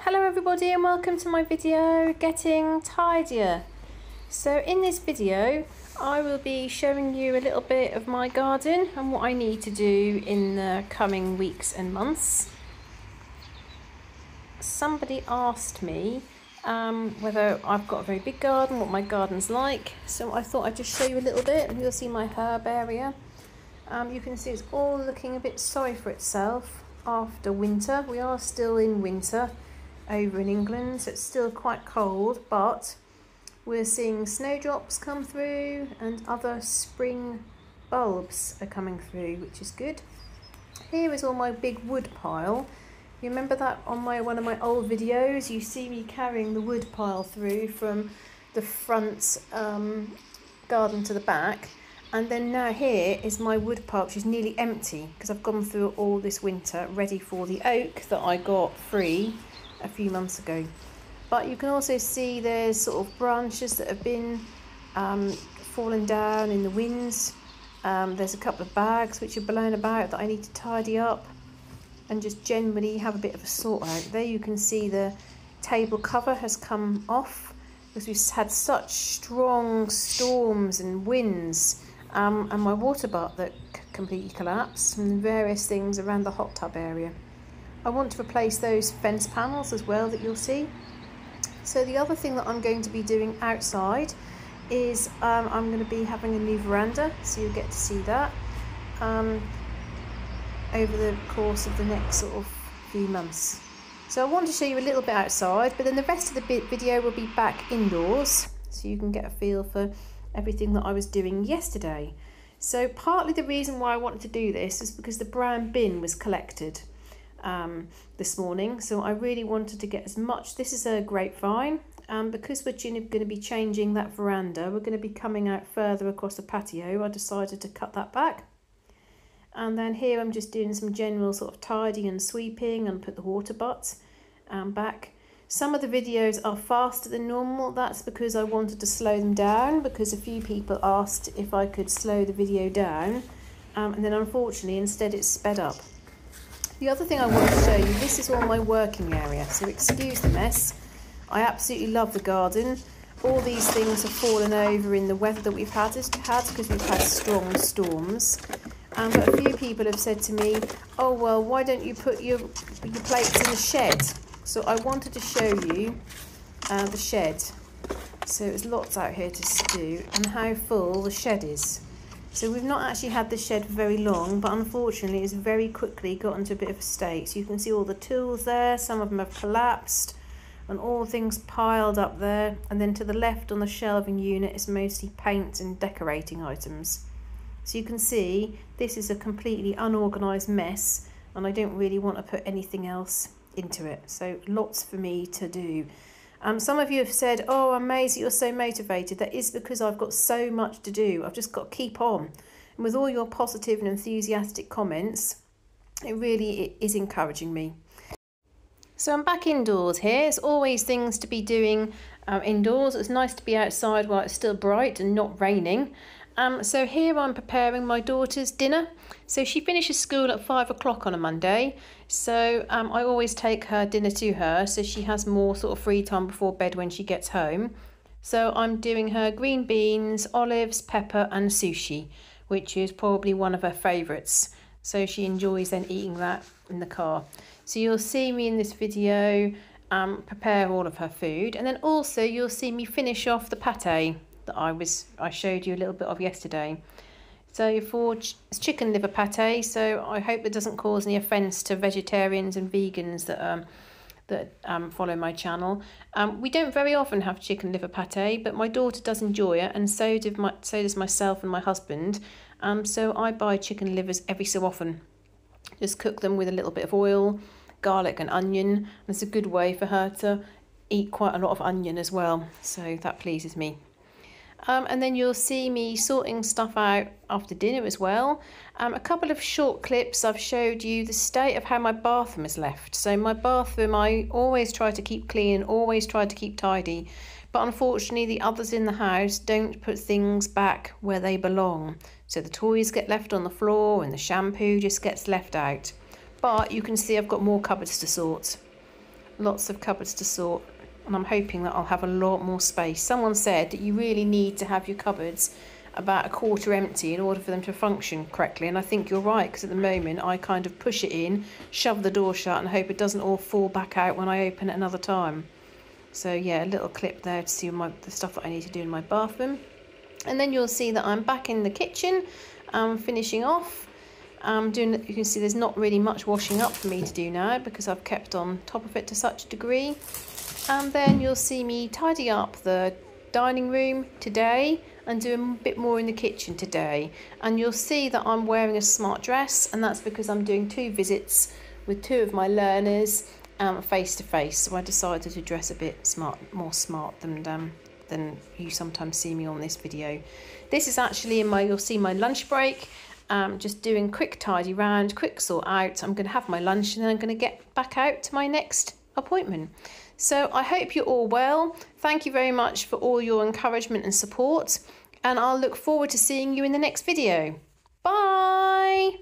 Hello everybody and welcome to my video Getting Tidier. So in this video I will be showing you a little bit of my garden and what I need to do in the coming weeks and months. Somebody asked me whether I've got a very big garden, what my garden's like, so I thought I'd just show you a little bit and you'll see my herb area. You can see it's all looking a bit sorry for itself after winter. We are still in winter over in England, so it's still quite cold, but we're seeing snowdrops come through and other spring bulbs are coming through, which is good. Here is all my big wood pile. You remember that on one of my old videos, you see me carrying the wood pile through from the front garden to the back, and then now here is my wood pile, which is nearly empty because I've gone through all this winter ready for the oak that I got free a few months ago. But you can also see there's sort of branches that have been fallen down in the winds. There's a couple of bags which are blown about that I need to tidy up and just generally have a bit of a sort out. There you can see the table cover has come off because we've had such strong storms and winds, and my water butt that completely collapsed, and various things around the hot tub area. I want to replace those fence panels as well that you'll see. So the other thing that I'm going to be doing outside is I'm going to be having a new veranda, so you'll get to see that over the course of the next sort of few months. So I want to show you a little bit outside, but then the rest of the video will be back indoors, so you can get a feel for everything that I was doing yesterday. So partly the reason why I wanted to do this is because the brown bin was collected this morning, so I really wanted to get as much. This is a grapevine, because we're going to be changing that veranda, we're going to be coming out further across the patio. I decided to cut that back, and then here I'm just doing some general sort of tidying and sweeping and put the water butts back. Some of the videos are faster than normal. That's because I wanted to slow them down, because a few people asked if I could slow the video down, and then unfortunately instead it's sped up. The other thing I want to show you, this is all my working area, so excuse the mess. I absolutely love the garden. All these things have fallen over in the weather that we've had because we've had strong storms. But a few people have said to me, oh well, why don't you put your plates in the shed? So I wanted to show you the shed. So there's lots out here to do and how full the shed is. So we've not actually had the shed for very long, but unfortunately it's very quickly got into a bit of a state. So you can see all the tools there, some of them have collapsed and all things piled up there. And then to the left on the shelving unit is mostly paint and decorating items. So you can see this is a completely unorganised mess, and I don't really want to put anything else into it. So lots for me to do. Some of you have said, oh, amazing, you're so motivated. That is because I've got so much to do. I've just got to keep on. And with all your positive and enthusiastic comments, it really is encouraging me. So I'm back indoors here. There's always things to be doing indoors. It's nice to be outside while it's still bright and not raining. So here I'm preparing my daughter's dinner. So she finishes school at 5 o'clock on a Monday. So I always take her dinner to her, so she has more sort of free time before bed when she gets home. So I'm doing her green beans, olives, pepper and sushi, which is probably one of her favourites. So she enjoys then eating that in the car. So you'll see me in this video prepare all of her food, and then also you'll see me finish off the pate that I showed you a little bit of yesterday. So for chicken liver pate, so I hope it doesn't cause any offence to vegetarians and vegans that follow my channel. We don't very often have chicken liver pate, but my daughter does enjoy it, and so does myself and my husband. So I buy chicken livers every so often. Just cook them with a little bit of oil, garlic and onion, and it's a good way for her to eat quite a lot of onion as well. So that pleases me. And then you'll see me sorting stuff out after dinner as well. A couple of short clips, I've showed you the state of how my bathroom is left. So my bathroom, I always try to keep clean, always try to keep tidy. But unfortunately, the others in the house don't put things back where they belong. So the toys get left on the floor and the shampoo just gets left out. But you can see I've got more cupboards to sort. lots of cupboards to sort, and I'm hoping that I'll have a lot more space. Someone said that you really need to have your cupboards about a quarter empty in order for them to function correctly, and I think you're right, because at the moment I kind of push it in, shove the door shut and hope it doesn't all fall back out when I open it another time. So yeah, a little clip there to see the stuff that I need to do in my bathroom. And then you'll see that I'm back in the kitchen, finishing off. You can see there's not really much washing up for me to do now because I've kept on top of it to such a degree. And then you'll see me tidy up the dining room today and do a bit more in the kitchen today. And you'll see that I'm wearing a smart dress, and that's because I'm doing 2 visits with 2 of my learners face to face. So I decided to dress a bit more smart than you sometimes see me on this video. This is actually you'll see my lunch break. Just doing quick tidy round, quick sort out. I'm going to have my lunch and then I'm going to get back out to my next appointment. So I hope you're all well. Thank you very much for all your encouragement and support, and I'll look forward to seeing you in the next video. Bye!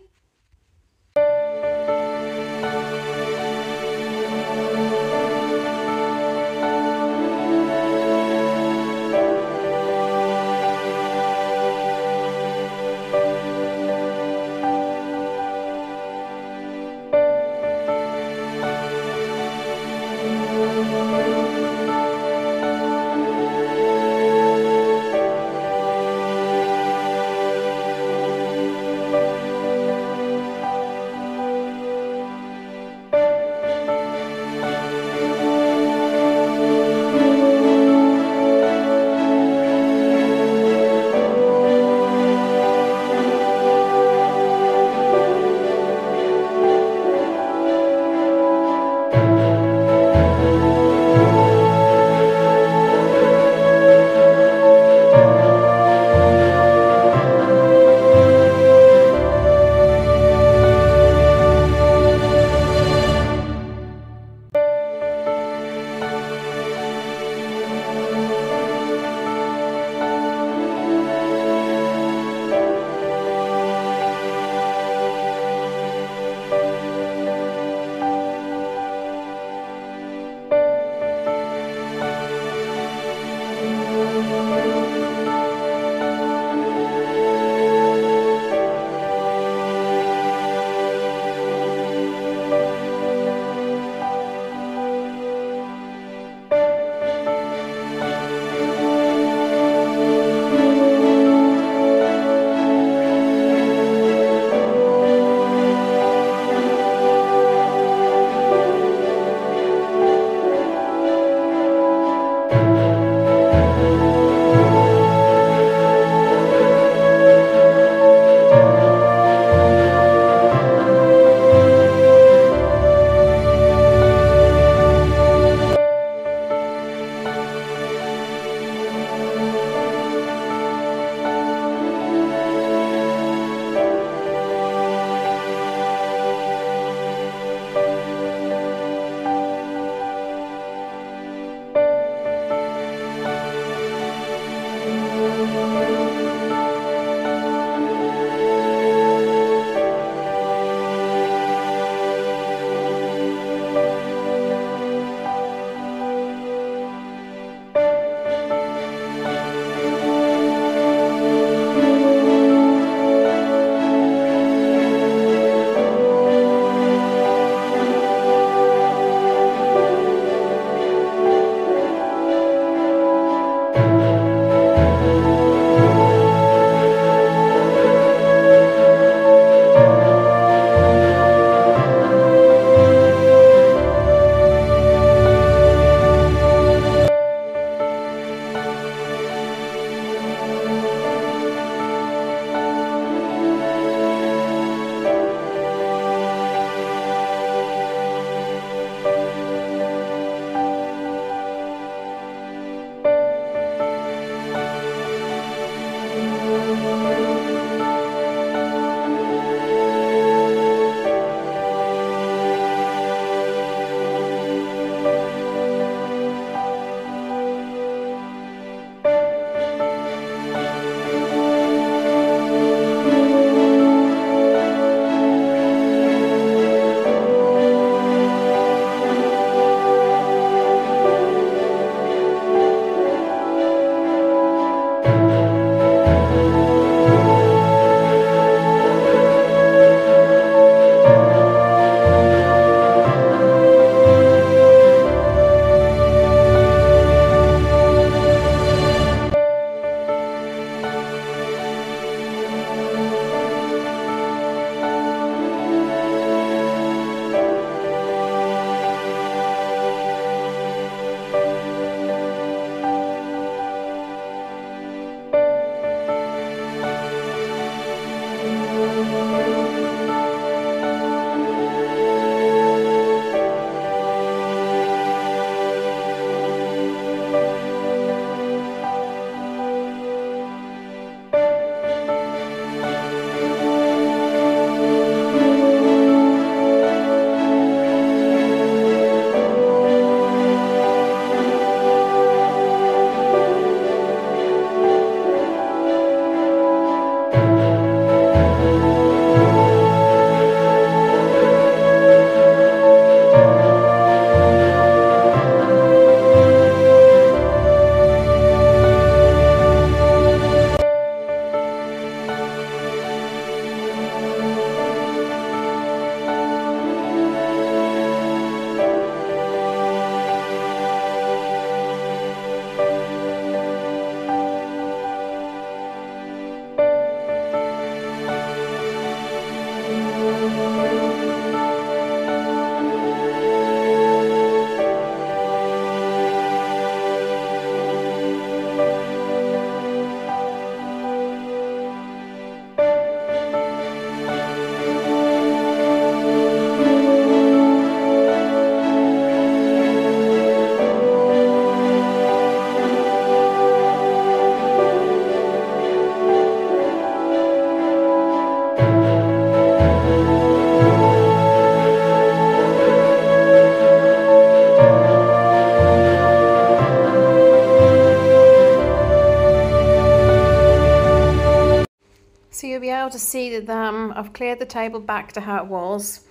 to see that I've cleared the table back to how it was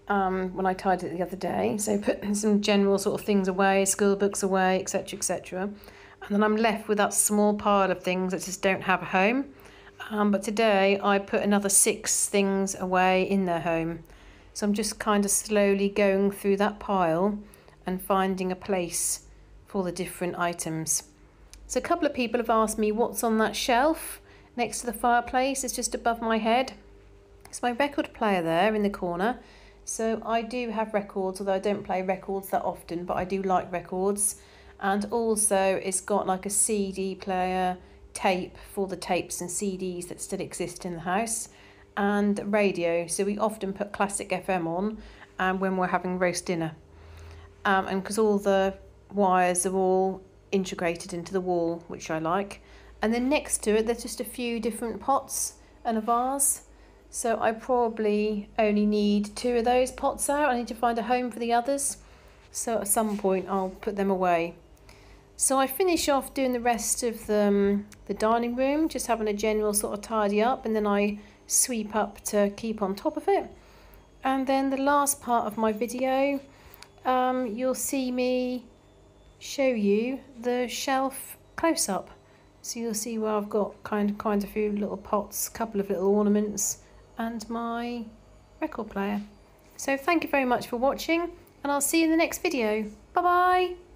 when I tidied it the other day. So put some general sort of things away, school books away, etc, etc. And then I'm left with that small pile of things that just don't have a home. But today I put another 6 things away in their home. So I'm just kind of slowly going through that pile and finding a place for the different items. So a couple of people have asked me what's on that shelf next to the fireplace. It's just above my head. It's my record player there in the corner. So I do have records, although I don't play records that often, but I do like records. And also it's got like a CD player, tape for the tapes and CDs that still exist in the house, and radio. So we often put Classic FM on when we're having roast dinner. And because all the wires are all integrated into the wall, which I like. And then next to it there's just a few different pots and a vase. So I probably only need 2 of those pots out. I need to find a home for the others. So at some point I'll put them away. So I finish off doing the rest of the dining room, just having a general sort of tidy up, and then I sweep up to keep on top of it. And then the last part of my video, you'll see me show you the shelf close up. So you'll see where I've got kind of a few little pots, a couple of little ornaments, and my record player. So thank you very much for watching, and I'll see you in the next video. Bye bye.